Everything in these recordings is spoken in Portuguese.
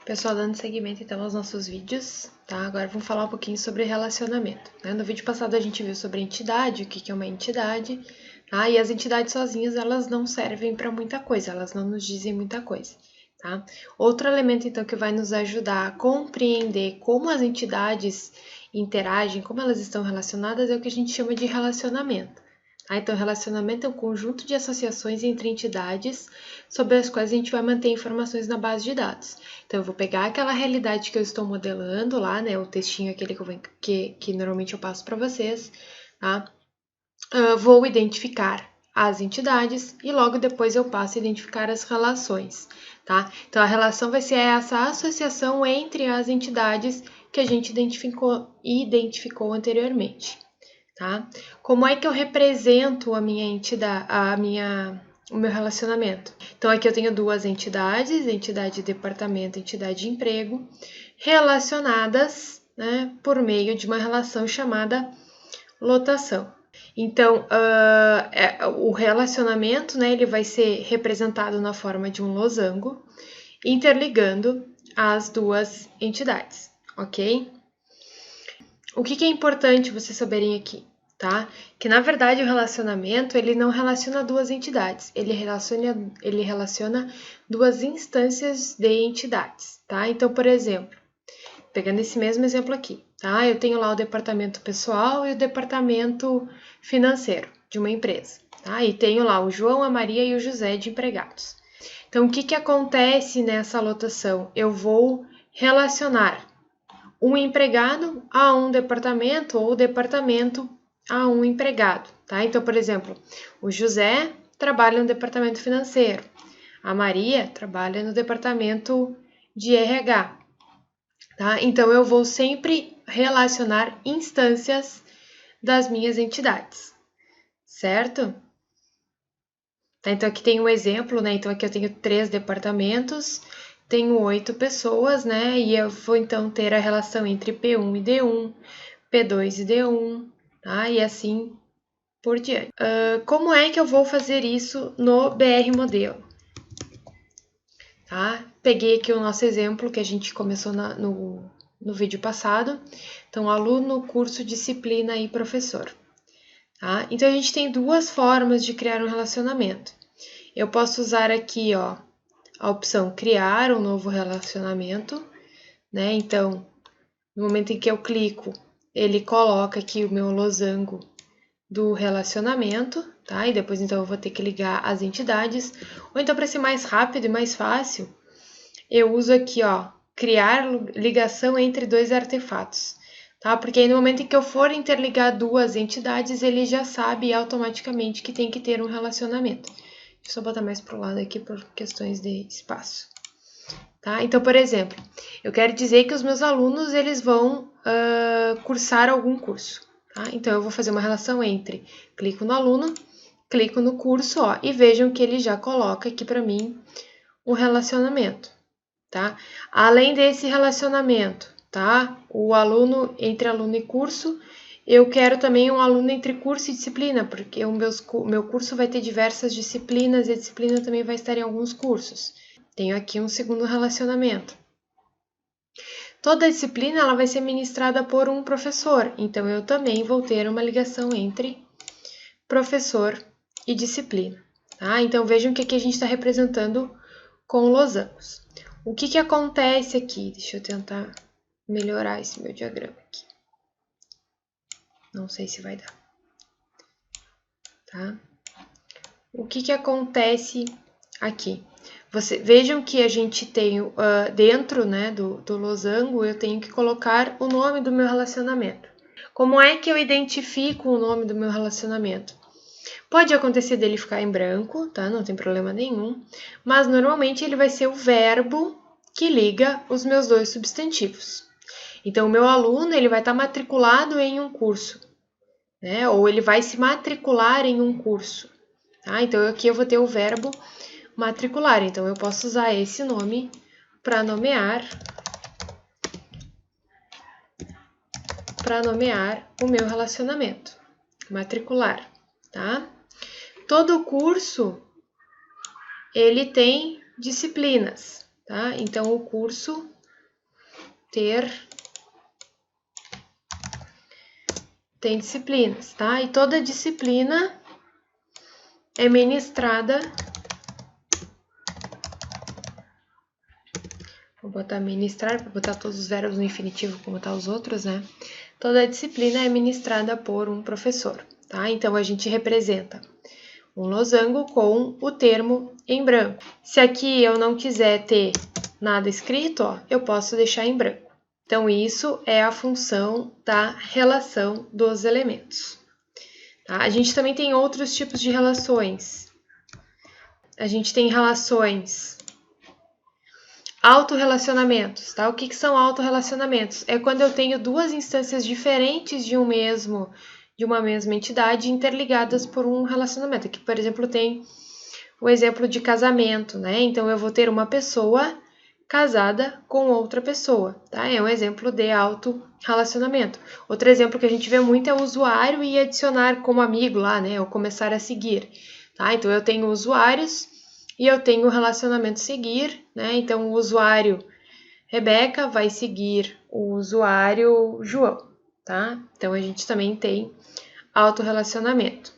Pessoal, dando seguimento então aos nossos vídeos, tá? Agora vamos falar um pouquinho sobre relacionamento, né? No vídeo passado a gente viu sobre entidade, o que é uma entidade, tá? E as entidades sozinhas, elas não servem para muita coisa, elas não nos dizem muita coisa, tá? Outro elemento então que vai nos ajudar a compreender como as entidades interagem, como elas estão relacionadas, é o que a gente chama de relacionamento. Então, relacionamento é um conjunto de associações entre entidades sobre as quais a gente vai manter informações na base de dados. Então, eu vou pegar aquela realidade que eu estou modelando lá, né, o textinho aquele que normalmente eu passo para vocês, tá? Vou identificar as entidades e logo depois eu passo a identificar as relações, tá? Então, a relação vai ser essa associação entre as entidades que a gente identificou anteriormente. Tá? Como é que eu represento a minha entidade, o meu relacionamento? Então, aqui eu tenho duas entidades, entidade de departamento, entidade de emprego, relacionadas, né, por meio de uma relação chamada lotação. Então, o relacionamento, né, ele vai ser representado na forma de um losango, interligando as duas entidades, ok? O que é importante vocês saberem aqui, tá? Que na verdade o relacionamento ele não relaciona duas entidades, ele relaciona duas instâncias de entidades, tá? Então, por exemplo, pegando esse mesmo exemplo aqui, tá? Eu tenho lá o departamento pessoal e o departamento financeiro de uma empresa, tá? E tenho lá o João, a Maria e o José de empregados. Então, o que acontece nessa lotação? Eu vou relacionar um empregado a um departamento ou o departamento a um empregado, tá? Então, por exemplo, o José trabalha no departamento financeiro, a Maria trabalha no departamento de RH, tá? Então, eu vou sempre relacionar instâncias das minhas entidades, certo? Tá, então, aqui tem um exemplo, né? Então, aqui eu tenho 3 departamentos, tenho 8 pessoas, né? E eu vou então ter a relação entre P1 e D1, P2 e D1, tá? E assim por diante. Como é que eu vou fazer isso no BR Modelo? Tá? Peguei aqui o nosso exemplo que a gente começou no vídeo passado. Então, aluno, curso, disciplina e professor. Tá? Então, a gente tem duas formas de criar um relacionamento. Eu posso usar aqui, ó, a opção criar um novo relacionamento, né? Então, no momento em que eu clico, ele coloca aqui o meu losango do relacionamento, tá? E depois, então, eu vou ter que ligar as entidades. Ou então, para ser mais rápido e mais fácil, eu uso aqui, ó, criar ligação entre 2 artefatos, tá? Porque aí no momento em que eu for interligar duas entidades, ele já sabe automaticamente que tem que ter um relacionamento. Deixa eu só botar mais para o lado aqui por questões de espaço. Tá? Então, por exemplo, eu quero dizer que os meus alunos eles vão cursar algum curso. Tá? Então, eu vou fazer uma relação entre clico no aluno, clico no curso, ó, e vejam que ele já coloca aqui para mim um relacionamento. Tá? Além desse relacionamento, tá? O aluno entre aluno e curso, eu quero também um aluno entre curso e disciplina, porque o meu curso vai ter diversas disciplinas e a disciplina também vai estar em alguns cursos. Tenho aqui um segundo relacionamento. Toda disciplina ela vai ser ministrada por um professor, então eu também vou ter uma ligação entre professor e disciplina. Tá? Então vejam que aqui a gente está representando com losangos. O que acontece aqui? Deixa eu tentar melhorar esse meu diagrama aqui. Não sei se vai dar. Tá? O que acontece aqui? Vejam que a gente tem dentro, né, do losango, eu tenho que colocar o nome do meu relacionamento. Como é que eu identifico o nome do meu relacionamento? Pode acontecer dele ficar em branco, tá? Não tem problema nenhum. Mas normalmente ele vai ser o verbo que liga os meus dois substantivos. Então, o meu aluno ele vai estar matriculado em um curso, né? Ou ele vai se matricular em um curso. Tá? Então, aqui eu vou ter o verbo matricular. Então, eu posso usar esse nome para nomear o meu relacionamento. Matricular, tá? Todo curso, ele tem disciplinas, tá? Então, o curso tem disciplinas, tá? E toda disciplina é ministrada. Vou botar ministrar para botar todos os verbos no infinitivo como tá os outros, né? Toda disciplina é ministrada por um professor, tá? Então a gente representa um losango com o termo em branco. Se aqui eu não quiser ter nada escrito, ó, eu posso deixar em branco. Então, isso é a função da relação dos elementos. Tá? A gente também tem outros tipos de relações. A gente tem relações autorrelacionamentos, tá? O que são autorrelacionamentos? É quando eu tenho duas instâncias diferentes de uma mesma entidade interligadas por um relacionamento. Aqui, por exemplo, tem o exemplo de casamento, né? Então, eu vou ter uma pessoa casada com outra pessoa, tá? É um exemplo de autorrelacionamento. Outro exemplo que a gente vê muito é o usuário e adicionar como amigo lá, né? Ou começar a seguir, tá? Então, eu tenho usuários e eu tenho o relacionamento seguir, né? Então, o usuário Rebeca vai seguir o usuário João, tá? Então, a gente também tem autorrelacionamento.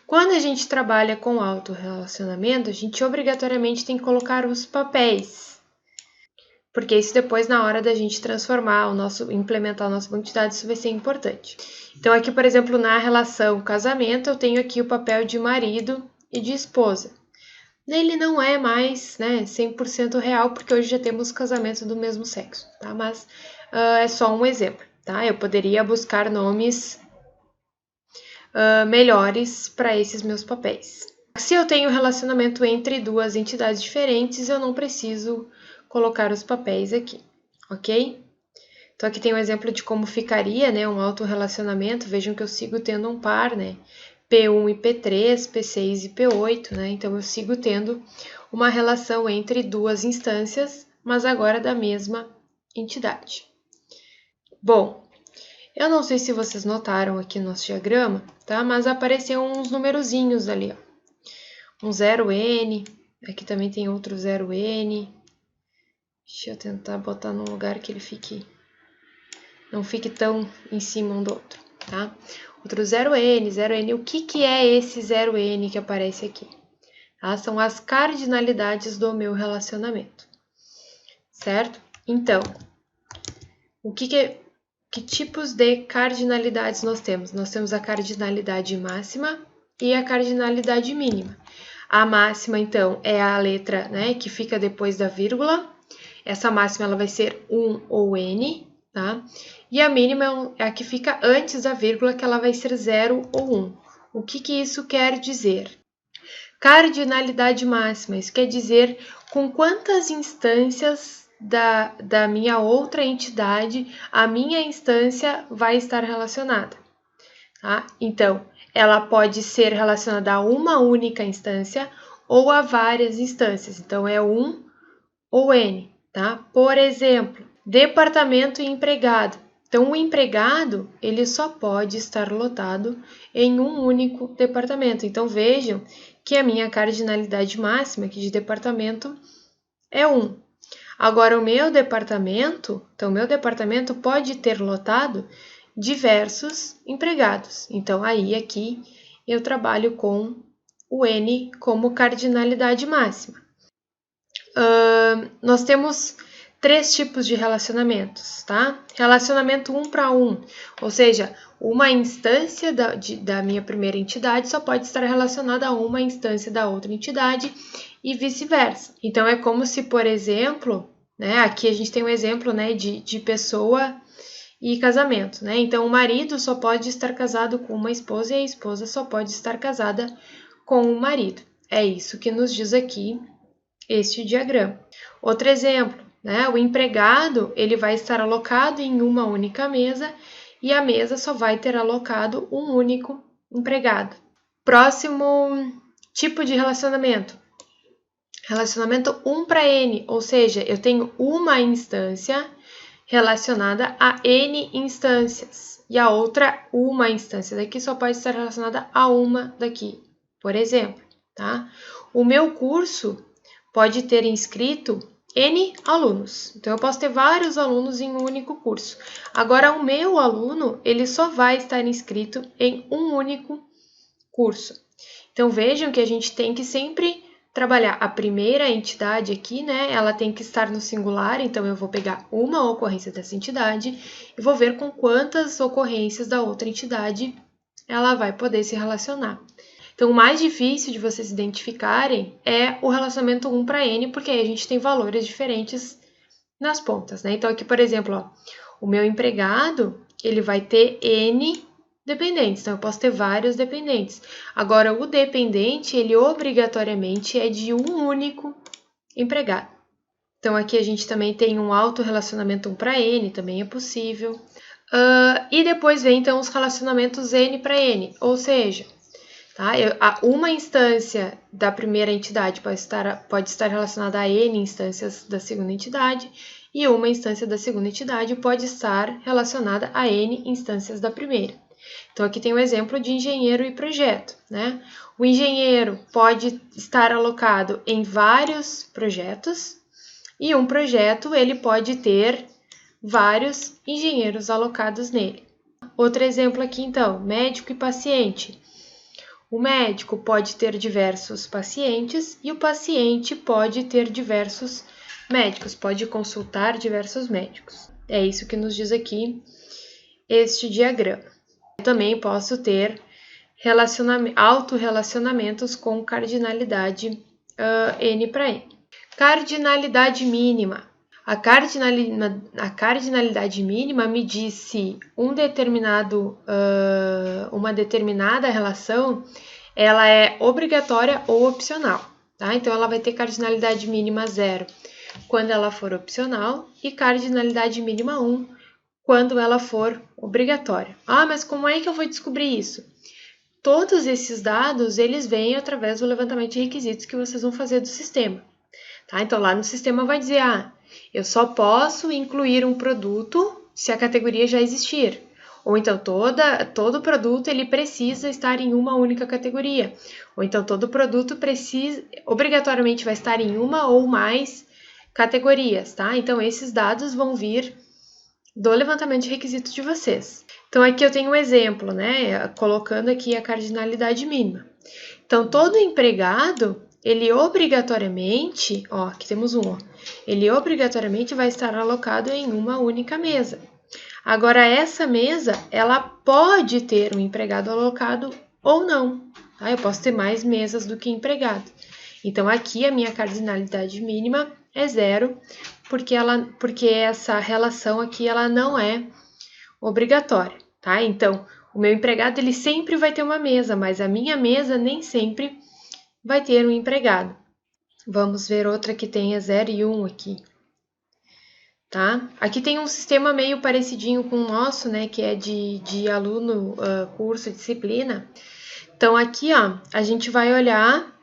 Quando a gente trabalha com autorrelacionamento, a gente obrigatoriamente tem que colocar os papéis, porque isso depois, na hora da gente implementar a nossa banco de dados, isso vai ser importante. Então, aqui, por exemplo, na relação casamento, eu tenho aqui o papel de marido e de esposa. Ele não é mais, né, 100% real, porque hoje já temos casamento do mesmo sexo, tá? Mas é só um exemplo, tá? Eu poderia buscar nomes melhores para esses meus papéis. Se eu tenho relacionamento entre duas entidades diferentes, eu não preciso colocar os papéis aqui, ok? Então, aqui tem um exemplo de como ficaria, né, um autorrelacionamento. Vejam que eu sigo tendo um par, né, P1 e P3, P6 e P8, né, então eu sigo tendo uma relação entre duas instâncias, mas agora da mesma entidade. Bom, eu não sei se vocês notaram aqui no nosso diagrama, tá, mas apareceu uns numerozinhos ali, ó. Um 0N, aqui também tem outro 0N. Deixa eu tentar botar num lugar que ele não fique tão em cima um do outro, tá? Outro 0N. O que é esse 0N que aparece aqui? Tá? São as cardinalidades do meu relacionamento, certo? Então, que tipos de cardinalidades nós temos? Nós temos a cardinalidade máxima e a cardinalidade mínima. A máxima, então, é a letra, né, que fica depois da vírgula. Essa máxima ela vai ser 1 ou N, tá? E a mínima é a que fica antes da vírgula, que ela vai ser 0 ou 1. O que isso quer dizer? Cardinalidade máxima, isso quer dizer com quantas instâncias da minha outra entidade a minha instância vai estar relacionada, tá? Então, ela pode ser relacionada a uma única instância ou a várias instâncias. Então, é 1 ou N, tá? Por exemplo, departamento e empregado. Então, o empregado, ele só pode estar lotado em um único departamento. Então, vejam que a minha cardinalidade máxima aqui de departamento é 1. Agora, o meu departamento pode ter lotado diversos empregados. Então, aí aqui eu trabalho com o N como cardinalidade máxima. Nós temos 3 tipos de relacionamentos, tá? Relacionamento 1 para 1, ou seja, uma instância da minha primeira entidade só pode estar relacionada a uma instância da outra entidade e vice-versa. Então, é como se, por exemplo, né, aqui a gente tem um exemplo, né, de pessoa e casamento, né? Então, o marido só pode estar casado com uma esposa e a esposa só pode estar casada com o marido. É isso que nos diz aqui este diagrama. Outro exemplo, né? O empregado ele vai estar alocado em uma única mesa e a mesa só vai ter alocado um único empregado. Próximo tipo de relacionamento. Relacionamento 1 para N, ou seja, eu tenho uma instância relacionada a N instâncias e a outra uma instância daqui só pode estar relacionada a uma daqui, por exemplo, tá? O meu curso pode ter inscrito N alunos. Então, eu posso ter vários alunos em um único curso. Agora, o meu aluno, ele só vai estar inscrito em um único curso. Então, vejam que a gente tem que sempre trabalhar a primeira entidade aqui, né? Ela tem que estar no singular, então eu vou pegar uma ocorrência dessa entidade e vou ver com quantas ocorrências da outra entidade ela vai poder se relacionar. Então, o mais difícil de vocês identificarem é o relacionamento 1 para N, porque aí a gente tem valores diferentes nas pontas, né? Então, aqui, por exemplo, ó, o meu empregado, ele vai ter N dependentes, então eu posso ter vários dependentes. Agora, o dependente, ele obrigatoriamente é de um único empregado. Então, aqui a gente também tem um autorrelacionamento 1 para N, também é possível. E depois vem, então, os relacionamentos N para N, ou seja, tá? Uma instância da primeira entidade pode estar relacionada a N instâncias da segunda entidade, e uma instância da segunda entidade pode estar relacionada a N instâncias da primeira. Então, aqui tem um exemplo de engenheiro e projeto, né? O engenheiro pode estar alocado em vários projetos, e um projeto ele pode ter vários engenheiros alocados nele. Outro exemplo aqui, então, médico e paciente. O médico pode ter diversos pacientes e o paciente pode ter diversos médicos, pode consultar diversos médicos. É isso que nos diz aqui este diagrama. Eu também posso ter autorrelacionamentos com cardinalidade N para N. Cardinalidade mínima. A cardinalidade mínima me diz se uma determinada relação ela é obrigatória ou opcional, tá? Então, ela vai ter cardinalidade mínima 0 quando ela for opcional e cardinalidade mínima 1 quando ela for obrigatória. Ah, mas como é que eu vou descobrir isso? Todos esses dados, eles vêm através do levantamento de requisitos que vocês vão fazer do sistema, tá? Então, lá no sistema vai dizer, eu só posso incluir um produto se a categoria já existir. Ou então, todo produto ele precisa estar em uma única categoria. Ou então, todo produto obrigatoriamente vai estar em uma ou mais categorias, tá? Então, esses dados vão vir do levantamento de requisitos de vocês. Então, aqui eu tenho um exemplo, né? Colocando aqui a cardinalidade mínima. Então, todo empregado, ele obrigatoriamente, aqui temos ele obrigatoriamente vai estar alocado em uma única mesa. Agora, essa mesa, ela pode ter um empregado alocado ou não, tá? Eu posso ter mais mesas do que empregado. Então, aqui a minha cardinalidade mínima é 0, porque essa relação aqui, ela não é obrigatória, tá? Então, o meu empregado, ele sempre vai ter uma mesa, mas a minha mesa nem sempre vai ter um empregado. Vamos ver outra que tenha 0 e 1 aqui, tá? Aqui tem um sistema meio parecidinho com o nosso, né, que é de aluno, curso, disciplina. Então, aqui, a gente vai olhar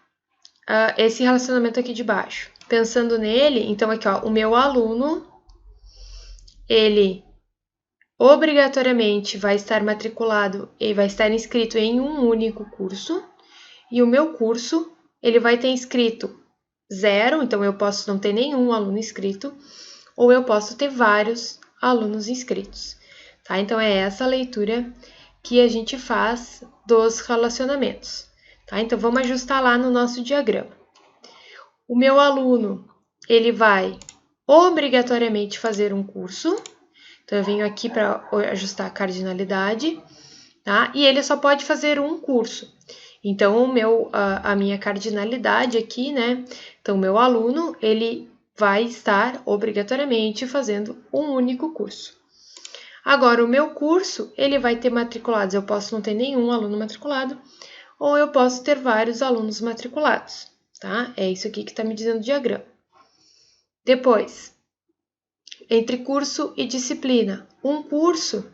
esse relacionamento aqui de baixo. Pensando nele, então aqui, o meu aluno, ele obrigatoriamente vai estar matriculado e vai estar inscrito em um único curso, e o meu curso, ele vai ter inscrito 0, então eu posso não ter nenhum aluno inscrito, ou eu posso ter vários alunos inscritos, tá? Então, é essa leitura que a gente faz dos relacionamentos, tá? Então, vamos ajustar lá no nosso diagrama. O meu aluno, ele vai obrigatoriamente fazer um curso, então eu venho aqui para ajustar a cardinalidade, tá? E ele só pode fazer um curso. Então, a minha cardinalidade aqui, né? Então, o meu aluno, ele vai estar obrigatoriamente fazendo um único curso. Agora, o meu curso, ele vai ter matriculados. Eu posso não ter nenhum aluno matriculado, ou eu posso ter vários alunos matriculados, tá? É isso aqui que está me dizendo o diagrama. Depois, entre curso e disciplina. Um curso,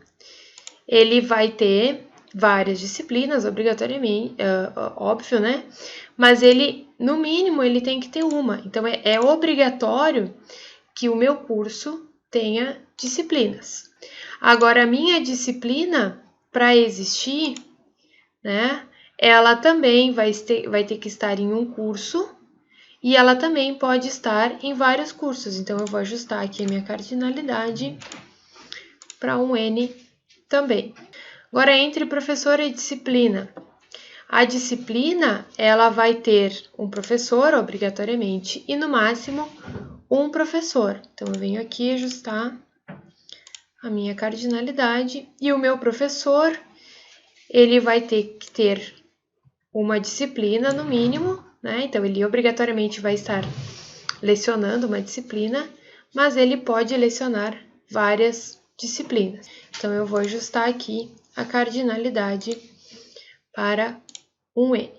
ele vai ter várias disciplinas, obrigatoriamente, óbvio, né? Mas ele, no mínimo, ele tem que ter uma. Então, é obrigatório que o meu curso tenha disciplinas. Agora, a minha disciplina, para existir, né? Ela também vai ter que estar em um curso e ela também pode estar em vários cursos. Então, eu vou ajustar aqui a minha cardinalidade para um N também. Agora, entre professor e disciplina. A disciplina, ela vai ter um professor, obrigatoriamente, e no máximo, um professor. Então, eu venho aqui ajustar a minha cardinalidade e o meu professor, ele vai ter que ter uma disciplina no mínimo, né? Então, ele obrigatoriamente vai estar lecionando uma disciplina, mas ele pode lecionar várias disciplinas. Então, eu vou ajustar aqui a cardinalidade para um N,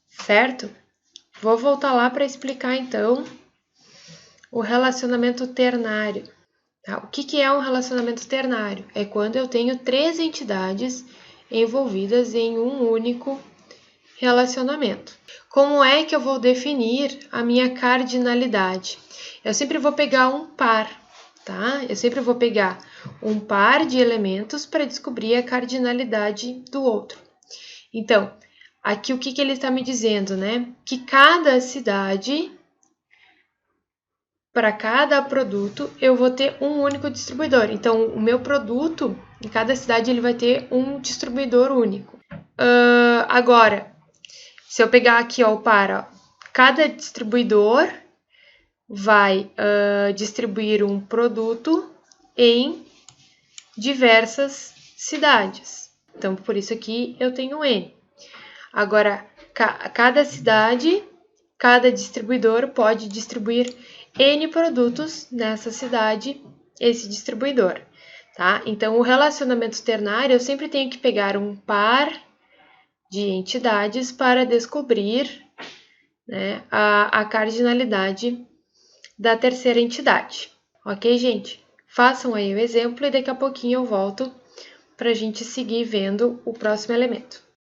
certo? Vou voltar lá para explicar, então, o relacionamento ternário. Tá? O que é um relacionamento ternário? É quando eu tenho 3 entidades envolvidas em um único relacionamento. Como é que eu vou definir a minha cardinalidade? Eu sempre vou pegar um par, tá? Eu sempre vou pegar um par de elementos para descobrir a cardinalidade do outro. Então, aqui o que ele está me dizendo, né? Que cada cidade, para cada produto, eu vou ter um único distribuidor. Então, o meu produto, em cada cidade, ele vai ter um distribuidor único. Agora, se eu pegar aqui ó, o par, ó, cada distribuidor vai distribuir um produto em diversas cidades. Então, por isso aqui eu tenho N. Agora, cada cidade, cada distribuidor pode distribuir N produtos nessa cidade, esse distribuidor, tá? Então, o relacionamento ternário, eu sempre tenho que pegar um par de entidades para descobrir, né, a cardinalidade da terceira entidade. Ok, gente? Façam aí o exemplo e daqui a pouquinho eu volto para a gente seguir vendo o próximo elemento.